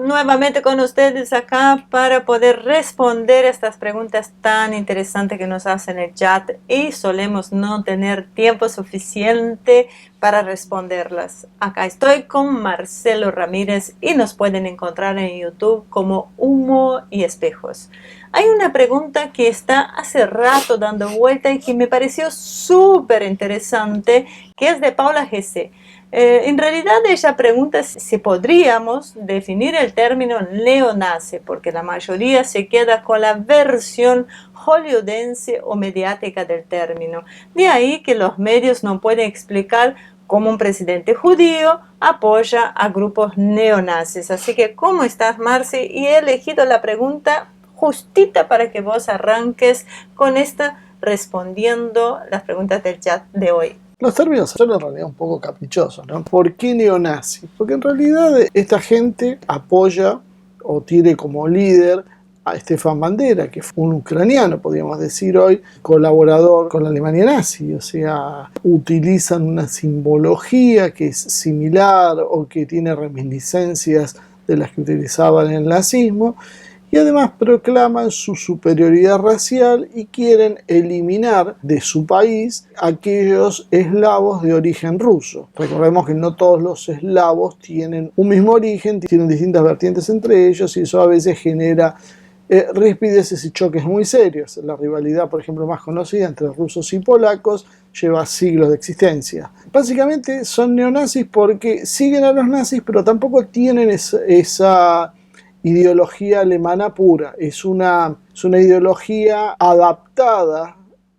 nuevamente con ustedes acá para poder responder estas preguntas tan interesantes que nos hacen en el chat y solemos no tener tiempo suficiente para responderlas. Acá estoy con Marcelo Ramírez y nos pueden encontrar en YouTube como Humo y Espejos. Hay una pregunta que está hace rato dando vuelta y que me pareció súper interesante, que es de Paula G.C. En realidad ella pregunta si podríamos definir el término neonazi, porque la mayoría se queda con la versión hollywoodense o mediática del término. De ahí que los medios no pueden explicar cómo un presidente judío apoya a grupos neonazis. Así que, ¿cómo estás, Marci? Y he elegido la pregunta justita para que vos arranques con esta respondiendo las preguntas del chat de hoy. Los términos son en realidad un poco caprichosos, ¿no? ¿Por qué neonazi? Porque en realidad esta gente apoya o tiene como líder a Stefan Bandera, que fue un ucraniano, podríamos decir hoy, colaborador con la Alemania nazi. O sea, utilizan una simbología que es similar o que tiene reminiscencias de las que utilizaban en el nazismo. Y además proclaman su superioridad racial y quieren eliminar de su país aquellos eslavos de origen ruso. Recordemos que no todos los eslavos tienen un mismo origen, tienen distintas vertientes entre ellos y eso a veces genera rispideces y choques muy serios. La rivalidad, por ejemplo, más conocida entre rusos y polacos lleva siglos de existencia. Básicamente son neonazis porque siguen a los nazis, pero tampoco tienen esa ideología alemana pura. Es una ideología adaptada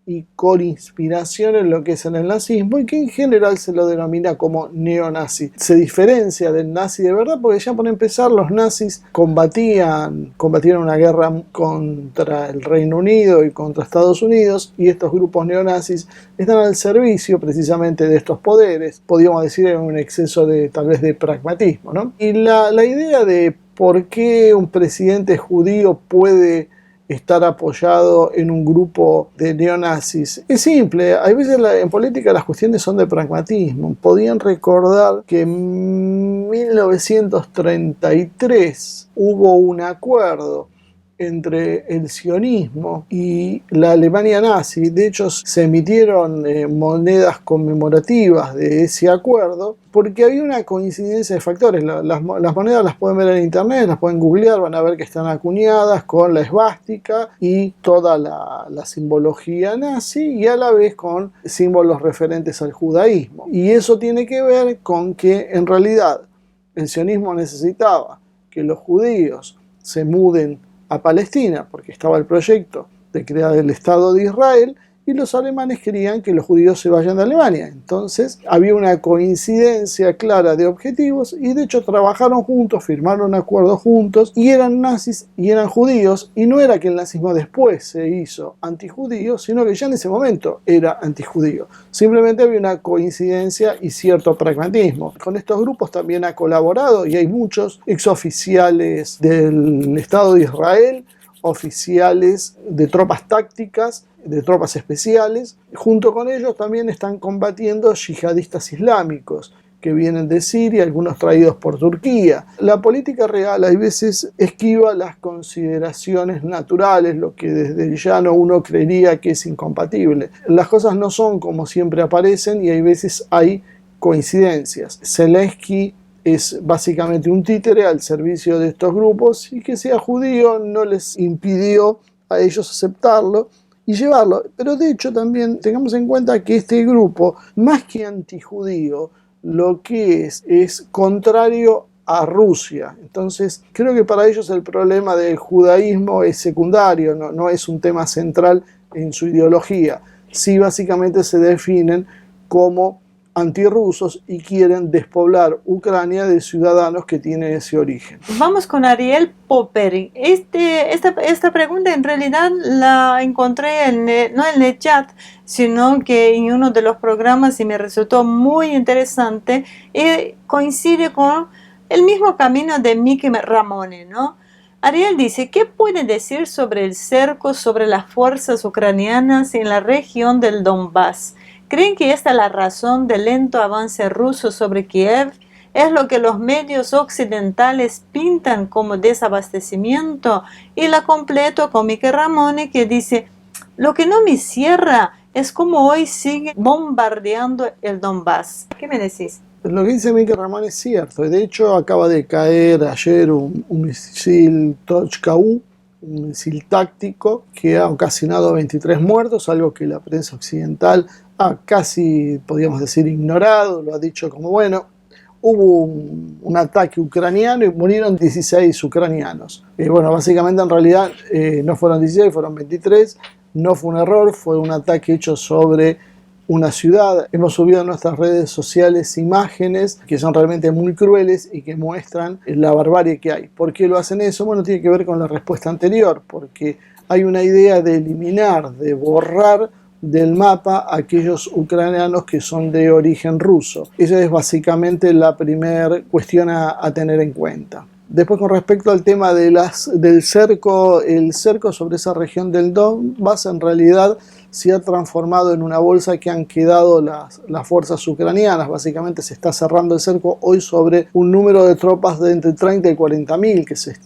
y con inspiración en lo que es en el nazismo y que en general se lo denomina como neonazi. Se diferencia del nazi de verdad porque ya por empezar los nazis combatían una guerra contra el Reino Unido y contra Estados Unidos y estos grupos neonazis están al servicio precisamente de estos poderes. Podríamos decir en un exceso de tal vez de pragmatismo, ¿no? Y la idea de por qué un presidente judío puede estar apoyado en un grupo de neonazis es simple. Hay veces en política las cuestiones son de pragmatismo. Podían recordar que en 1933 hubo un acuerdo entre el sionismo y la Alemania nazi. De hecho, se emitieron monedas conmemorativas de ese acuerdo porque había una coincidencia de factores. Las monedas las pueden ver en internet, las pueden googlear, van a ver que están acuñadas con la esvástica y toda la simbología nazi y a la vez con símbolos referentes al judaísmo. Y eso tiene que ver con que en realidad el sionismo necesitaba que los judíos se muden a Palestina porque estaba el proyecto de crear el Estado de Israel y los alemanes querían que los judíos se vayan de Alemania. Entonces había una coincidencia clara de objetivos y de hecho trabajaron juntos, firmaron acuerdos juntos y eran nazis y eran judíos y no era que el nazismo después se hizo antijudío, sino que ya en ese momento era antijudío. Simplemente había una coincidencia y cierto pragmatismo. Con estos grupos también ha colaborado y hay muchos exoficiales del Estado de Israel, oficiales de tropas tácticas, de tropas especiales. Junto con ellos también están combatiendo yihadistas islámicos que vienen de Siria, algunos traídos por Turquía. La política real a veces esquiva las consideraciones naturales, lo que desde el llano uno creería que es incompatible. Las cosas no son como siempre aparecen y hay veces hay coincidencias. Zelensky es básicamente un títere al servicio de estos grupos y que sea judío no les impidió a ellos aceptarlo y llevarlo. Pero de hecho también tengamos en cuenta que este grupo, más que antijudío, lo que es contrario a Rusia. Entonces creo que para ellos el problema del judaísmo es secundario, no es un tema central en su ideología. Sí, básicamente se definen como antirrusos y quieren despoblar Ucrania de ciudadanos que tienen ese origen. Vamos con Ariel Popper. Esta pregunta en realidad la encontré no en el chat, sino que en uno de los programas y me resultó muy interesante y coincide con el mismo camino de Mickey Ramone, ¿no? Ariel dice, ¿qué puede decir sobre el cerco sobre las fuerzas ucranianas en la región del Donbass? ¿Creen que esta es la razón del lento avance ruso sobre Kiev? es lo que los medios occidentales pintan como desabastecimiento. Y la completo con Mickey Ramone, que dice: lo que no me cierra es como hoy sigue bombardeando el Donbass. ¿Qué me decís? Lo que dice Mickey Ramone es cierto. De hecho, acaba de caer ayer un misil Tochka-U, un misil táctico que ha ocasionado 23 muertos, algo que la prensa occidental ha casi, podríamos decir, ignorado. Lo ha dicho como, bueno, hubo un ataque ucraniano y murieron 16 ucranianos. Bueno, básicamente en realidad no fueron 16, fueron 23. No fue un error, fue un ataque hecho sobre una ciudad. Hemos subido en nuestras redes sociales imágenes que son realmente muy crueles y que muestran la barbarie que hay. ¿Por qué lo hacen eso? Bueno, tiene que ver con la respuesta anterior, porque hay una idea de eliminar, de borrar del mapa a aquellos ucranianos que son de origen ruso. Esa es básicamente la primera cuestión a tener en cuenta. Después, con respecto al tema de del cerco, el cerco sobre esa región del Donbass en realidad se ha transformado en una bolsa que han quedado las fuerzas ucranianas. Básicamente se está cerrando el cerco hoy sobre un número de tropas de entre 30 y 40 mil que se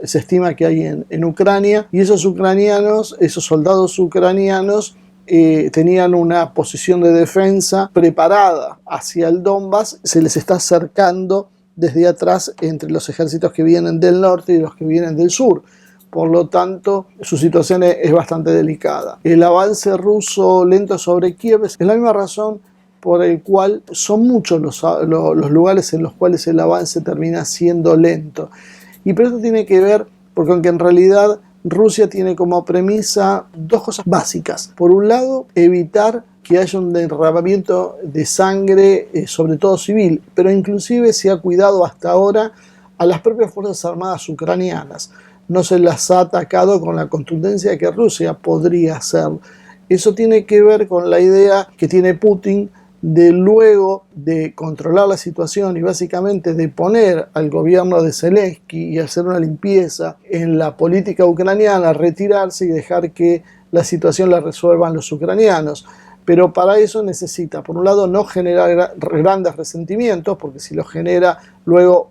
estima que hay en Ucrania, y esos ucranianos, esos soldados ucranianos tenían una posición de defensa preparada hacia el Donbass. Se les está acercando desde atrás entre los ejércitos que vienen del norte y los que vienen del sur. Por lo tanto, su situación es bastante delicada. El avance ruso lento sobre Kiev es la misma razón por el cual son muchos los lugares en los cuales el avance termina siendo lento. Y pero esto tiene que ver porque aunque en realidad Rusia tiene como premisa dos cosas básicas. Por un lado, evitar que haya un derramamiento de sangre, sobre todo civil, pero inclusive se ha cuidado hasta ahora a las propias Fuerzas Armadas ucranianas. No se las ha atacado con la contundencia que Rusia podría hacer. Eso tiene que ver con la idea que tiene Putin de, luego de controlar la situación y básicamente de poner al gobierno de Zelensky y hacer una limpieza en la política ucraniana, retirarse y dejar que la situación la resuelvan los ucranianos. Pero para eso necesita, por un lado, no generar grandes resentimientos, porque si los genera, luego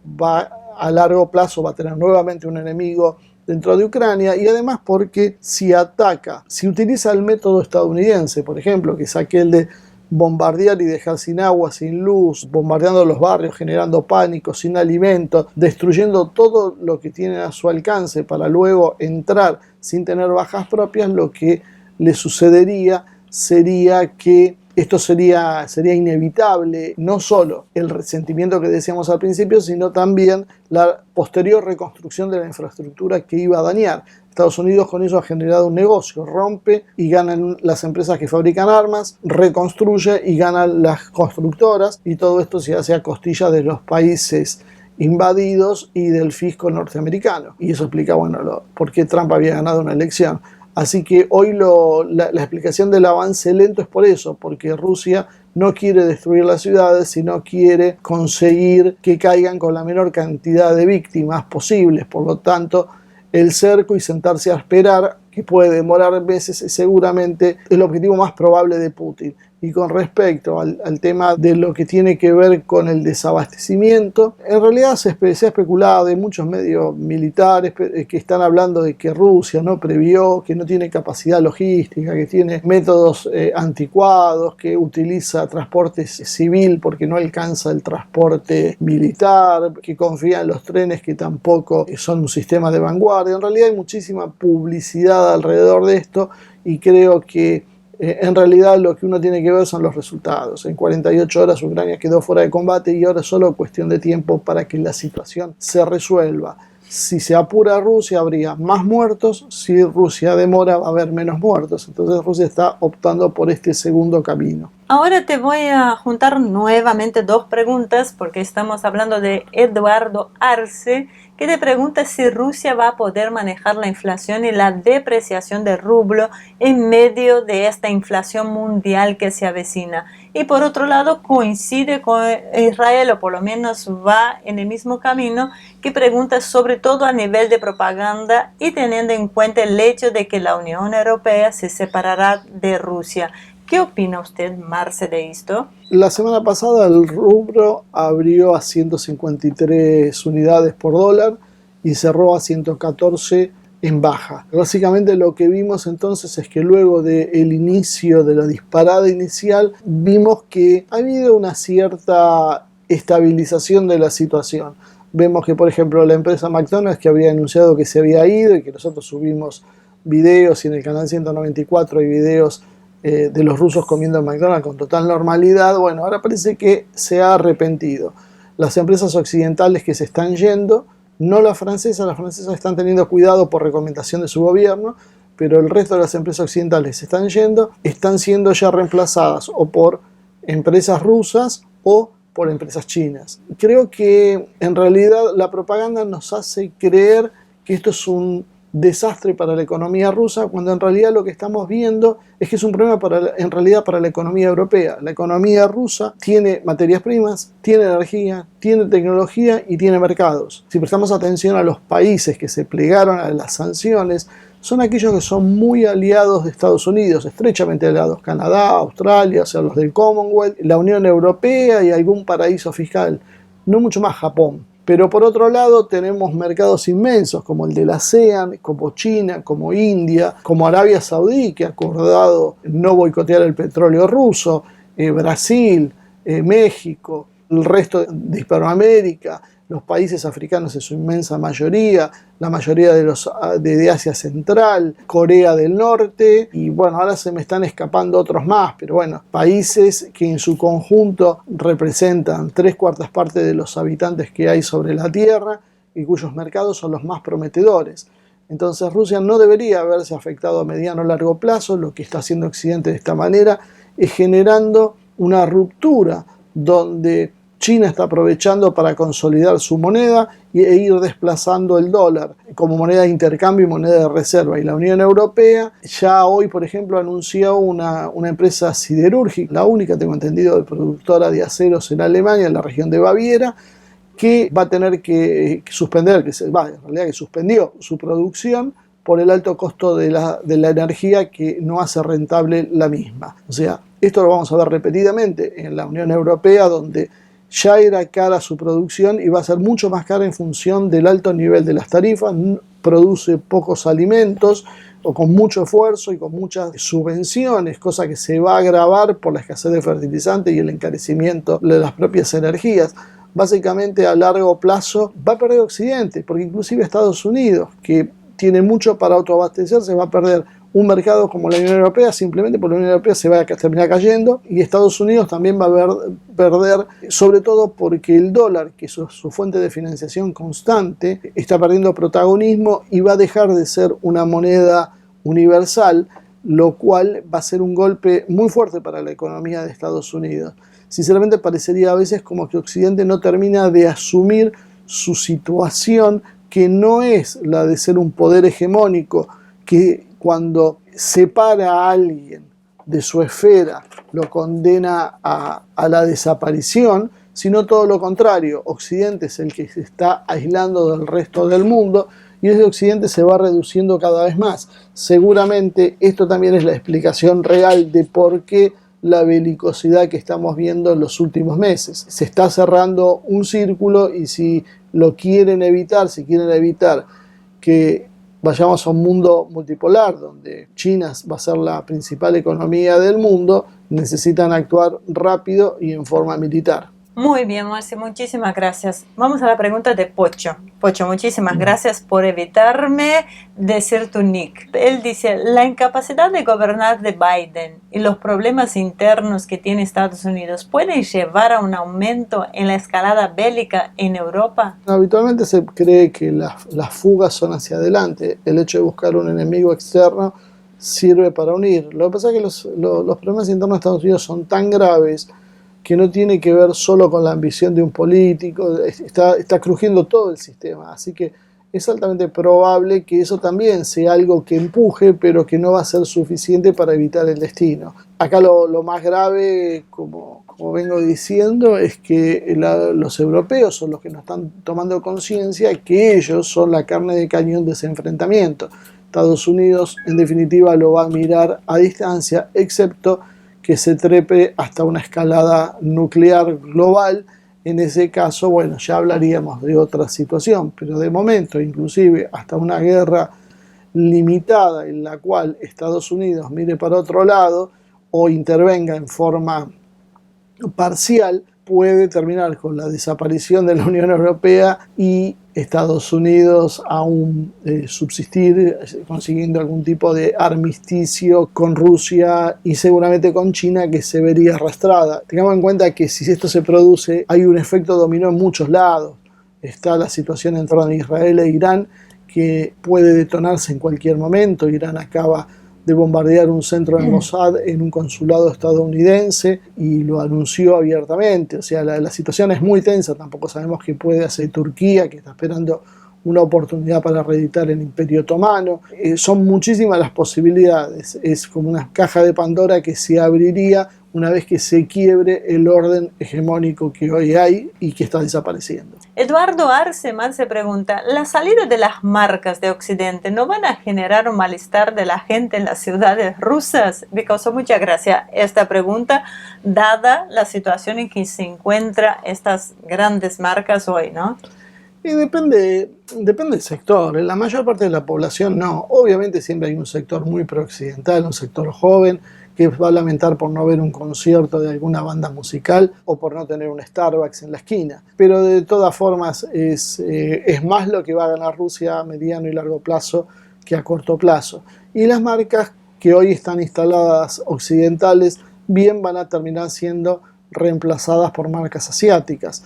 a largo plazo va a tener nuevamente un enemigo dentro de Ucrania, y además porque si ataca, si utiliza el método estadounidense, por ejemplo, que es aquel de bombardear y dejar sin agua, sin luz, bombardeando los barrios, generando pánico, sin alimento, destruyendo todo lo que tienen a su alcance para luego entrar sin tener bajas propias, lo que le sucedería sería que esto sería inevitable, no solo el resentimiento que decíamos al principio, sino también la posterior reconstrucción de la infraestructura que iba a dañar. Estados Unidos con eso ha generado un negocio, rompe y ganan las empresas que fabrican armas, reconstruye y ganan las constructoras, y todo esto se hace a costillas de los países invadidos y del fisco norteamericano. Y eso explica, bueno, por qué Trump había ganado una elección. Así que hoy la explicación del avance lento es por eso, porque Rusia no quiere destruir las ciudades, sino quiere conseguir que caigan con la menor cantidad de víctimas posibles. Por lo tanto, el cerco y sentarse a esperar, que puede demorar meses, es seguramente el objetivo más probable de Putin. Y con respecto al tema de lo que tiene que ver con el desabastecimiento, en realidad se ha especulado de muchos medios militares que están hablando de que Rusia no previó, que no tiene capacidad logística, que tiene métodos anticuados, que utiliza transporte civil porque no alcanza el transporte militar, que confía en los trenes que tampoco son un sistema de vanguardia. En realidad hay muchísima publicidad alrededor de esto y creo que en realidad lo que uno tiene que ver son los resultados. En 48 horas Ucrania quedó fuera de combate y ahora es solo cuestión de tiempo para que la situación se resuelva. Si se apura Rusia habría más muertos, si Rusia demora va a haber menos muertos. Entonces Rusia está optando por este segundo camino. Ahora te voy a juntar nuevamente dos preguntas porque estamos hablando de Eduardo Arce, que te pregunta si Rusia va a poder manejar la inflación y la depreciación del rublo en medio de esta inflación mundial que se avecina. Y por otro lado coincide con Israel, o por lo menos va en el mismo camino, que pregunta sobre todo a nivel de propaganda y teniendo en cuenta el hecho de que la Unión Europea se separará de Rusia. ¿Qué opina usted, Marce, de esto? La semana pasada el rublo abrió a 153 unidades por dólar y cerró a 114 en baja. Básicamente lo que vimos entonces es que luego del inicio de la disparada inicial vimos que ha habido una cierta estabilización de la situación. Vemos que, por ejemplo, la empresa McDonald's, que había anunciado que se había ido y que nosotros subimos videos, y en el canal 194 hay videos de los rusos comiendo en McDonald's con total normalidad, bueno, ahora parece que se ha arrepentido. Las empresas occidentales que se están yendo, no las francesas están teniendo cuidado por recomendación de su gobierno, pero el resto de las empresas occidentales se están yendo, están siendo ya reemplazadas o por empresas rusas o por empresas chinas. Creo que en realidad la propaganda nos hace creer que esto es un desastre para la economía rusa, cuando en realidad lo que estamos viendo es que es un problema en realidad para la economía europea. La economía rusa tiene materias primas, tiene energía, tiene tecnología y tiene mercados. Si prestamos atención a los países que se plegaron a las sanciones, son aquellos que son muy aliados de Estados Unidos, estrechamente aliados: Canadá, Australia, o sea, los del Commonwealth, la Unión Europea y algún paraíso fiscal, no mucho más Japón. Pero por otro lado tenemos mercados inmensos como el del ASEAN, como China, como India, como Arabia Saudí, que ha acordado no boicotear el petróleo ruso, Brasil, México, el resto de Hispanoamérica, los países africanos en su inmensa mayoría, la mayoría de Asia Central, Corea del Norte, y bueno, ahora se me están escapando otros más, pero bueno, países que en su conjunto representan 3/4 partes de los habitantes que hay sobre la Tierra y cuyos mercados son los más prometedores. Entonces Rusia no debería haberse afectado a mediano o largo plazo. Lo que está haciendo Occidente de esta manera es generando una ruptura donde China está aprovechando para consolidar su moneda e ir desplazando el dólar como moneda de intercambio y moneda de reserva. Y la Unión Europea ya hoy, por ejemplo, anunció una empresa siderúrgica, la única, tengo entendido, productora de aceros en Alemania, en la región de Baviera, que va a tener que suspender, que suspendió su producción por el alto costo de la energía, que no hace rentable la misma. O sea, esto lo vamos a ver repetidamente en la Unión Europea, donde ya era cara su producción y va a ser mucho más cara en función del alto nivel de las tarifas. Produce pocos alimentos o con mucho esfuerzo y con muchas subvenciones, cosa que se va a agravar por la escasez de fertilizantes y el encarecimiento de las propias energías. Básicamente a largo plazo va a perder Occidente, porque inclusive Estados Unidos, que tiene mucho para autoabastecerse, va a perder un mercado como la Unión Europea, simplemente porque la Unión Europea se va a terminar cayendo, y Estados Unidos también va a perder, sobre todo porque el dólar, que es su fuente de financiación constante, está perdiendo protagonismo y va a dejar de ser una moneda universal, lo cual va a ser un golpe muy fuerte para la economía de Estados Unidos. Sinceramente parecería a veces como que Occidente no termina de asumir su situación, que no es la de ser un poder hegemónico, que cuando separa a alguien de su esfera lo condena a la desaparición, sino todo lo contrario. Occidente es el que se está aislando del resto del mundo y ese Occidente se va reduciendo cada vez más. Seguramente esto también es la explicación real de por qué la belicosidad que estamos viendo en los últimos meses. Se está cerrando un círculo y si quieren evitar que vayamos a un mundo multipolar donde China va a ser la principal economía del mundo, necesitan actuar rápido y en forma militar. Muy bien, Marce, muchísimas gracias. Vamos a la pregunta de Pocho. Pocho, muchísimas gracias por evitarme decir tu nick. Él dice: la incapacidad de gobernar de Biden y los problemas internos que tiene Estados Unidos pueden llevar a un aumento en la escalada bélica en Europa. Habitualmente se cree que las fugas son hacia adelante. El hecho de buscar un enemigo externo sirve para unir. Lo que pasa es que los problemas internos de Estados Unidos son tan graves que no tiene que ver solo con la ambición de un político. Está crujiendo todo el sistema, así que es altamente probable que eso también sea algo que empuje, pero que no va a ser suficiente para evitar el destino. Acá lo más grave, como vengo diciendo, es que los europeos son los que no están tomando conciencia que ellos son la carne de cañón de ese enfrentamiento. Estados Unidos, en definitiva, lo va a mirar a distancia, excepto que se trepe hasta una escalada nuclear global. En ese caso, bueno, ya hablaríamos de otra situación, pero de momento, inclusive hasta una guerra limitada en la cual Estados Unidos mire para otro lado o intervenga en forma parcial, puede terminar con la desaparición de la Unión Europea y Estados Unidos aún subsistir consiguiendo algún tipo de armisticio con Rusia y seguramente con China, que se vería arrastrada. Tengamos en cuenta que si esto se produce hay un efecto dominó en muchos lados. Está la situación en torno a Israel e Irán, que puede detonarse en cualquier momento. Irán acaba de bombardear un centro del Mossad en un consulado estadounidense y lo anunció abiertamente. O sea, la situación es muy tensa. Tampoco sabemos qué puede hacer Turquía, que está esperando una oportunidad para reeditar el Imperio Otomano. Son muchísimas las posibilidades. Es como una caja de Pandora que se abriría una vez que se quiebre el orden hegemónico que hoy hay y que está desapareciendo. Eduardo Arceman se pregunta, ¿la salida de las marcas de Occidente no van a generar un malestar de la gente en las ciudades rusas? Me causó mucha gracia esta pregunta, dada la situación en que se encuentran estas grandes marcas hoy, ¿no? Y depende del sector. En la mayor parte de la población no. Obviamente siempre hay un sector muy pro-occidental, un sector joven, que va a lamentar por no ver un concierto de alguna banda musical o por no tener un Starbucks en la esquina. Pero de todas formas es más lo que va a ganar Rusia a mediano y largo plazo que a corto plazo. Y las marcas que hoy están instaladas occidentales bien van a terminar siendo reemplazadas por marcas asiáticas.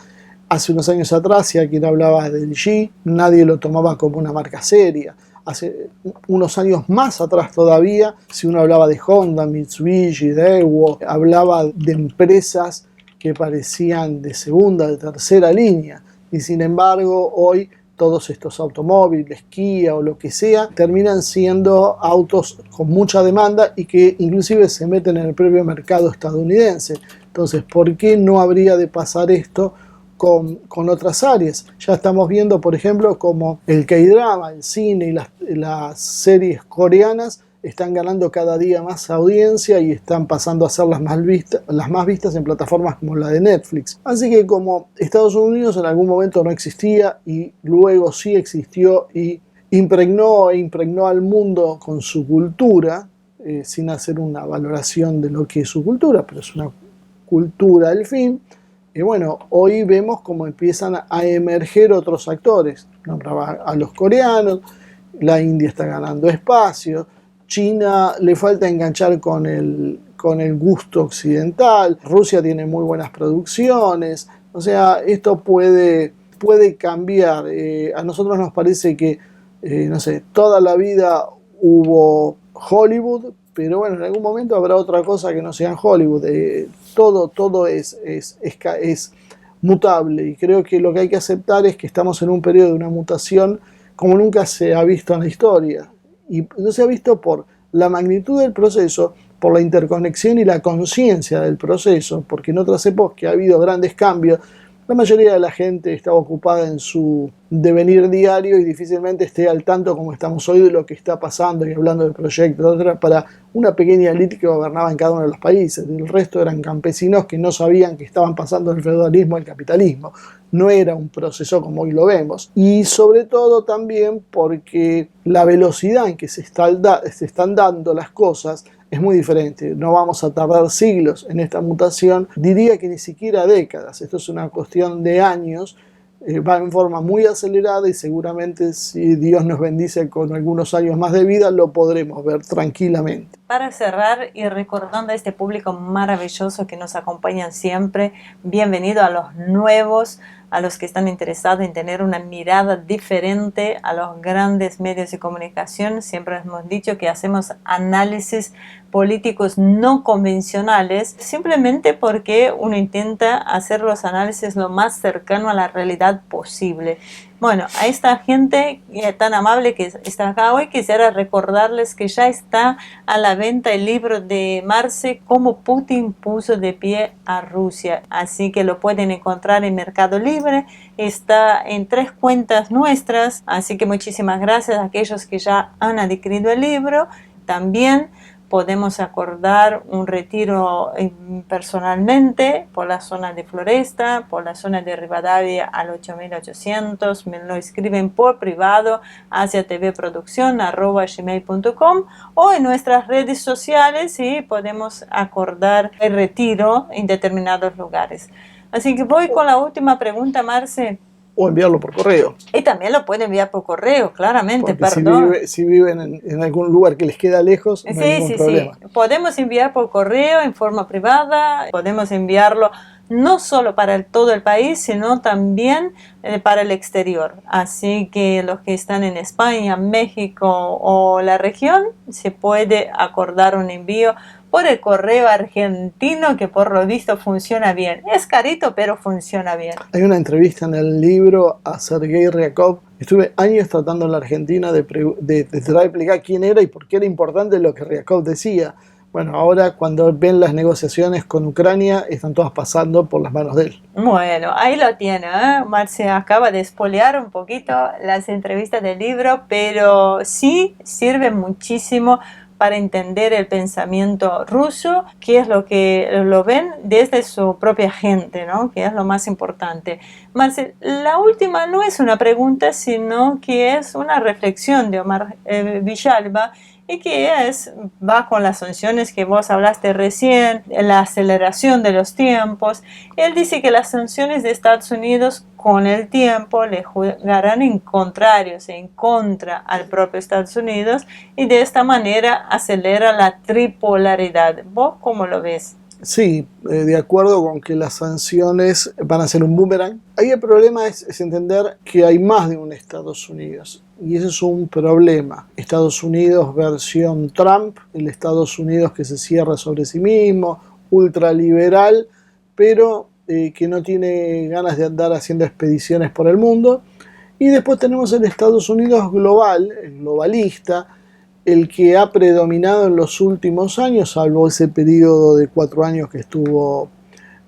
Hace unos años atrás, si alguien hablaba del LG, nadie lo tomaba como una marca seria. Hace unos años más atrás todavía, si uno hablaba de Honda, Mitsubishi, Daewoo, hablaba de empresas que parecían de segunda, de tercera línea. Y sin embargo, hoy todos estos automóviles, Kia o lo que sea, terminan siendo autos con mucha demanda y que inclusive se meten en el propio mercado estadounidense. Entonces, ¿por qué no habría de pasar esto con otras áreas? Ya estamos viendo, por ejemplo, como el K-drama, el cine y las series coreanas están ganando cada día más audiencia y están pasando a ser las más vistas en plataformas como la de Netflix. Así que como Estados Unidos en algún momento no existía y luego sí existió y impregnó al mundo con su cultura, sin hacer una valoración de lo que es su cultura, pero es una cultura al fin. Y bueno, hoy vemos cómo empiezan a emerger otros actores. Nombraba a los coreanos, la India está ganando espacio, China le falta enganchar con el gusto occidental, Rusia tiene muy buenas producciones. O sea, esto puede cambiar. A nosotros nos parece que, no sé, toda la vida hubo Hollywood, pero bueno, en algún momento habrá otra cosa que no sea en Hollywood. Todo es mutable y creo que lo que hay que aceptar es que estamos en un periodo de una mutación como nunca se ha visto en la historia. Y no se ha visto por la magnitud del proceso, por la interconexión y la conciencia del proceso, porque en otras épocas que ha habido grandes cambios, la mayoría de la gente estaba ocupada en su devenir diario y difícilmente esté al tanto como estamos hoy de lo que está pasando y hablando de proyectos, etc. Para una pequeña élite que gobernaba en cada uno de los países. El resto eran campesinos que no sabían que estaban pasando del feudalismo al capitalismo. No era un proceso como hoy lo vemos. Y sobre todo también porque la velocidad en que se están dando las cosas es muy diferente. No vamos a tardar siglos en esta mutación, diría que ni siquiera décadas. Esto es una cuestión de años, va en forma muy acelerada y seguramente si Dios nos bendice con algunos años más de vida lo podremos ver tranquilamente. Para cerrar y recordando a este público maravilloso que nos acompañan siempre, bienvenido a los nuevos, a los que están interesados en tener una mirada diferente a los grandes medios de comunicación. Siempre hemos dicho que hacemos análisis políticos no convencionales, simplemente porque uno intenta hacer los análisis lo más cercano a la realidad posible. Bueno, a esta gente tan amable que está acá hoy, quisiera recordarles que ya está a la venta el libro de Marce, Cómo Putin puso de pie a Rusia. Así que lo pueden encontrar en Mercado Libre. Está en 3 cuentas nuestras. Así que muchísimas gracias a aquellos que ya han adquirido el libro. También podemos acordar un retiro personalmente por la zona de Floresta, por la zona de Rivadavia al 8800. Me lo escriben por privado hacia tvproducción@gmail.com o en nuestras redes sociales y podemos acordar el retiro en determinados lugares. Así que voy con la última pregunta, Marce. O enviarlo por correo. Y también lo pueden enviar por correo, claramente, Porque perdón. si viven en algún lugar que les queda lejos, no hay ningún problema. Sí. Podemos enviar por correo en forma privada, podemos enviarlo no solo para todo el país, sino también para el exterior. Así que los que están en España, México o la región, se puede acordar un envío por el correo argentino, que por lo visto funciona bien. Es carito, pero funciona bien. Hay una entrevista en el libro a Sergei Ryakov. Estuve años tratando en la Argentina de tratar de explicar quién era y por qué era importante lo que Ryakov decía. Bueno, ahora cuando ven las negociaciones con Ucrania, están todas pasando por las manos de él. Bueno, ahí lo tiene, ¿eh? Marce acaba de espolear un poquito las entrevistas del libro, pero sí sirve muchísimo para entender el pensamiento ruso, que es lo que lo ven desde su propia gente, ¿no? Que es lo más importante. Marce, la última no es una pregunta, sino que es una reflexión de Omar Villalba, y que va con las sanciones que vos hablaste recién, la aceleración de los tiempos. Él dice que las sanciones de Estados Unidos con el tiempo le jugarán en contrarios, en contra al propio Estados Unidos, y de esta manera acelera la tripolaridad. ¿Vos cómo lo ves? Sí, de acuerdo con que las sanciones van a ser un boomerang. Ahí el problema es entender que hay más de un Estados Unidos. Y ese es un problema. Estados Unidos versión Trump, el Estados Unidos que se cierra sobre sí mismo, ultraliberal, pero que no tiene ganas de andar haciendo expediciones por el mundo. Y después tenemos el Estados Unidos global, el globalista, el que ha predominado en los últimos años, salvo ese periodo de 4 años que estuvo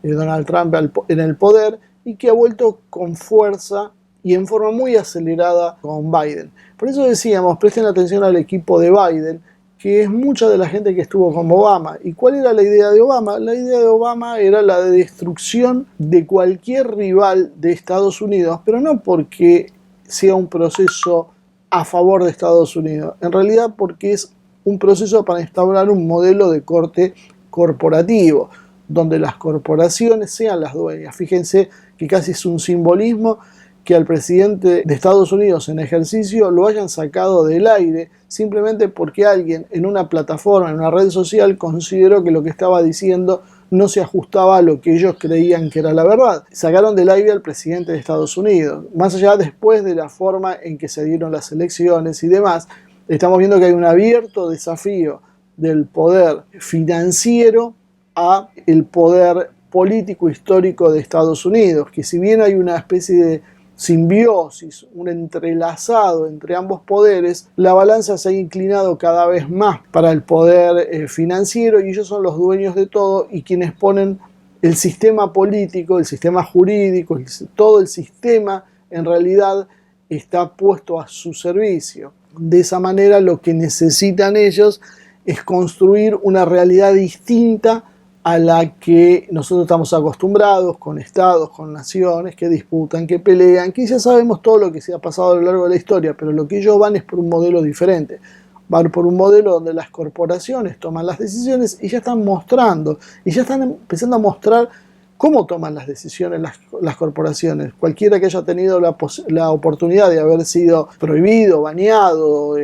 Donald Trump en el poder, y que ha vuelto con fuerza y en forma muy acelerada con Biden. Por eso decíamos, presten atención al equipo de Biden, que es mucha de la gente que estuvo con Obama. ¿Y cuál era la idea de Obama? La idea de Obama era la de destrucción de cualquier rival de Estados Unidos, pero no porque sea un proceso a favor de Estados Unidos, en realidad porque es un proceso para instaurar un modelo de corte corporativo, donde las corporaciones sean las dueñas. Fíjense que casi es un simbolismo que al presidente de Estados Unidos en ejercicio lo hayan sacado del aire simplemente porque alguien en una plataforma, en una red social, consideró que lo que estaba diciendo no se ajustaba a lo que ellos creían que era la verdad. Sacaron del aire al presidente de Estados Unidos. Más allá después de la forma en que se dieron las elecciones y demás, estamos viendo que hay un abierto desafío del poder financiero a el poder político histórico de Estados Unidos, que si bien hay una especie de simbiosis, un entrelazado entre ambos poderes, la balanza se ha inclinado cada vez más para el poder financiero, y ellos son los dueños de todo y quienes ponen el sistema político, el sistema jurídico, todo el sistema en realidad está puesto a su servicio. De esa manera lo que necesitan ellos es construir una realidad distinta a la que nosotros estamos acostumbrados, con estados, con naciones que disputan, que pelean, que ya sabemos todo lo que se ha pasado a lo largo de la historia, pero lo que ellos van es por un modelo diferente. Van por un modelo donde las corporaciones toman las decisiones y ya están mostrando, y ya están empezando a mostrar cómo toman las decisiones las corporaciones. Cualquiera que haya tenido la oportunidad de haber sido prohibido, baneado,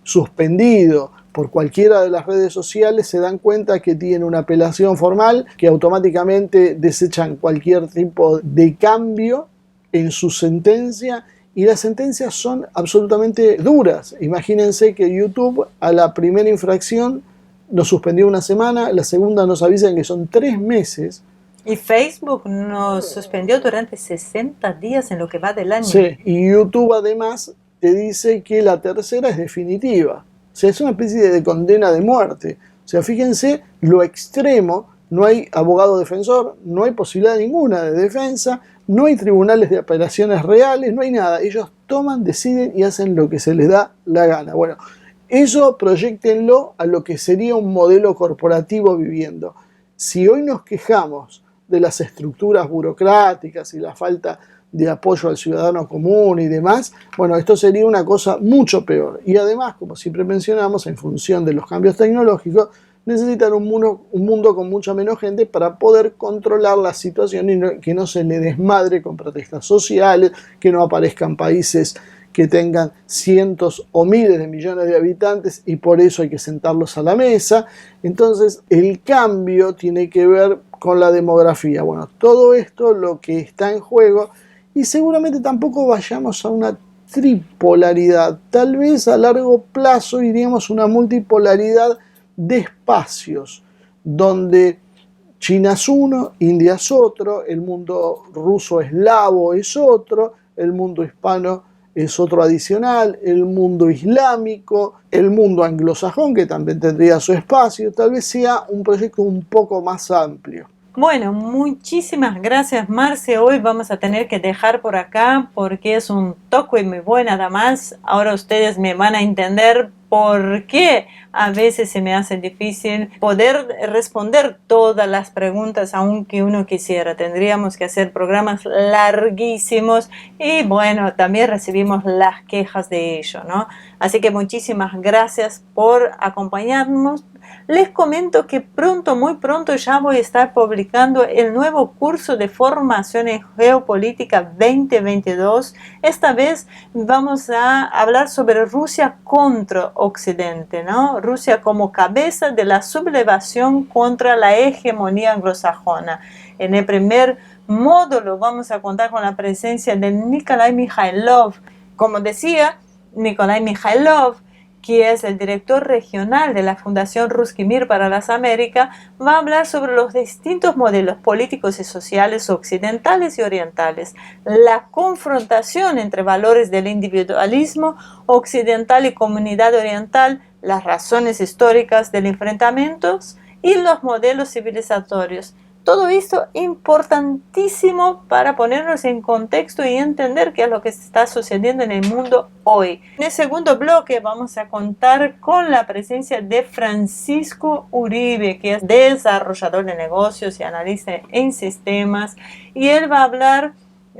suspendido por cualquiera de las redes sociales, se dan cuenta que tienen una apelación formal, que automáticamente desechan cualquier tipo de cambio en su sentencia, y las sentencias son absolutamente duras. Imagínense que YouTube a la primera infracción nos suspendió 1 semana, la segunda nos avisan que son 3 meses. Y Facebook nos suspendió durante 60 días en lo que va del año. Sí, y YouTube además te dice que la tercera es definitiva. O sea, es una especie de condena de muerte. O sea, fíjense lo extremo, no hay abogado defensor, no hay posibilidad ninguna de defensa, no hay tribunales de apelaciones reales, no hay nada. Ellos toman, deciden y hacen lo que se les da la gana. Bueno, Eso proyéctenlo a lo que sería un modelo corporativo viviendo. Si hoy nos quejamos de las estructuras burocráticas y la falta de apoyo al ciudadano común y demás, bueno, esto sería una cosa mucho peor. Y además, como siempre mencionamos, en función de los cambios tecnológicos, necesitan un mundo con mucha menos gente para poder controlar la situación y que no se le desmadre con protestas sociales, que no aparezcan países que tengan cientos o miles de millones de habitantes y por eso hay que sentarlos a la mesa. Entonces el cambio tiene que ver con la demografía. Bueno, todo esto lo que está en juego, y seguramente tampoco vayamos a una tripolaridad, tal vez a largo plazo iríamos a una multipolaridad de espacios, donde China es uno, India es otro, el mundo ruso eslavo es otro, el mundo hispano es otro adicional, el mundo islámico, el mundo anglosajón, que también tendría su espacio. Tal vez sea un proyecto un poco más amplio. Bueno, muchísimas gracias, Marce. Hoy vamos a tener que dejar por acá porque es un toque muy bueno nada más. Ahora ustedes me van a entender por qué a veces se me hace difícil poder responder todas las preguntas aunque uno quisiera. Tendríamos que hacer programas larguísimos y bueno, también recibimos las quejas de ello, ¿no? Así que muchísimas gracias por acompañarnos. Les comento que pronto, muy pronto ya voy a estar publicando el nuevo curso de formación en geopolítica 2022. Esta vez vamos a hablar sobre Rusia contra Occidente, ¿no? Rusia como cabeza de la sublevación contra la hegemonía anglosajona. En el primer módulo vamos a contar con la presencia de Nikolai Mikhailov. Como decía, Nikolai Mikhailov, que es el director regional de la Fundación Ruski Mir para las Américas, va a hablar sobre los distintos modelos políticos y sociales occidentales y orientales, la confrontación entre valores del individualismo occidental y comunidad oriental, las razones históricas del enfrentamiento y los modelos civilizatorios. Todo esto importantísimo para ponernos en contexto y entender qué es lo que está sucediendo en el mundo hoy. En el segundo bloque vamos a contar con la presencia de Francisco Uribe, que es desarrollador de negocios y analista en sistemas, y él va a hablar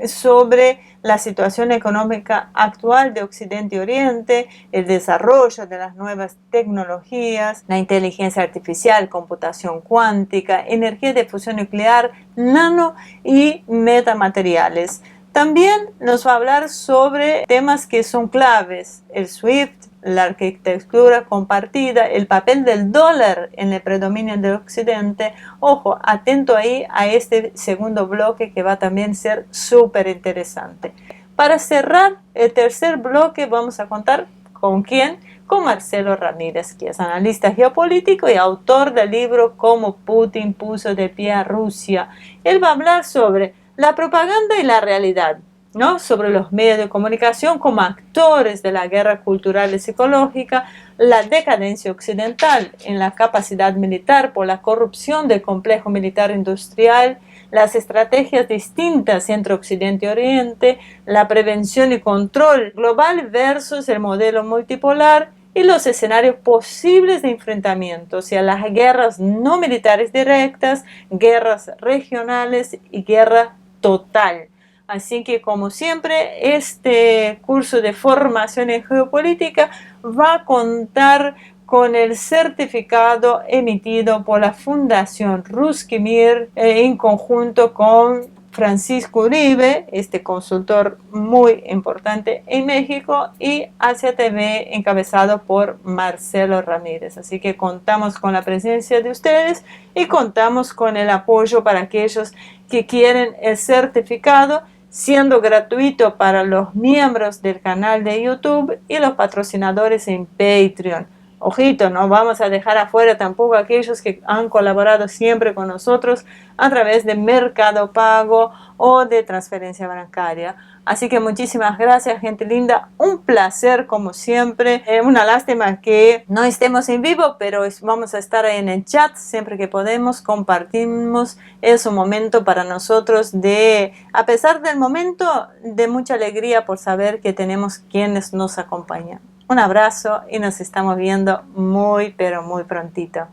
sobre la situación económica actual de Occidente y Oriente, el desarrollo de las nuevas tecnologías, la inteligencia artificial, computación cuántica, energía de fusión nuclear, nano y metamateriales. También nos va a hablar sobre temas que son claves, el SWIFT, la arquitectura compartida, el papel del dólar en el predominio del Occidente. Ojo, atento ahí a este segundo bloque que va a también ser súper interesante. Para cerrar el tercer bloque vamos a contar con quién, con Marcelo Ramírez, que es analista geopolítico y autor del libro Cómo Putin puso de pie a Rusia. Él va a hablar sobre la propaganda y la realidad, ¿no? Sobre los medios de comunicación como actores de la guerra cultural y psicológica, la decadencia occidental en la capacidad militar por la corrupción del complejo militar industrial, las estrategias distintas entre Occidente y Oriente, la prevención y control global versus el modelo multipolar y los escenarios posibles de enfrentamiento, o sea, las guerras no militares directas, guerras regionales y guerra total. Así que, como siempre, este curso de formación en geopolítica va a contar con el certificado emitido por la Fundación Ruski Mir en conjunto con Francisco Uribe, este consultor muy importante en México, y Asia TV encabezado por Marcelo Ramírez. Así que contamos con la presencia de ustedes y contamos con el apoyo para aquellos que quieren el certificado, siendo gratuito para los miembros del canal de YouTube y los patrocinadores en Patreon. Ojito, no vamos a dejar afuera tampoco a aquellos que han colaborado siempre con nosotros a través de Mercado Pago o de transferencia bancaria. Así que muchísimas gracias, gente linda. Un placer como siempre. Una lástima que no estemos en vivo, pero vamos a estar en el chat siempre que podemos. Compartimos. Es un momento para nosotros de, a pesar del momento, de mucha alegría por saber que tenemos quienes nos acompañan. Un abrazo y nos estamos viendo muy, pero muy prontito.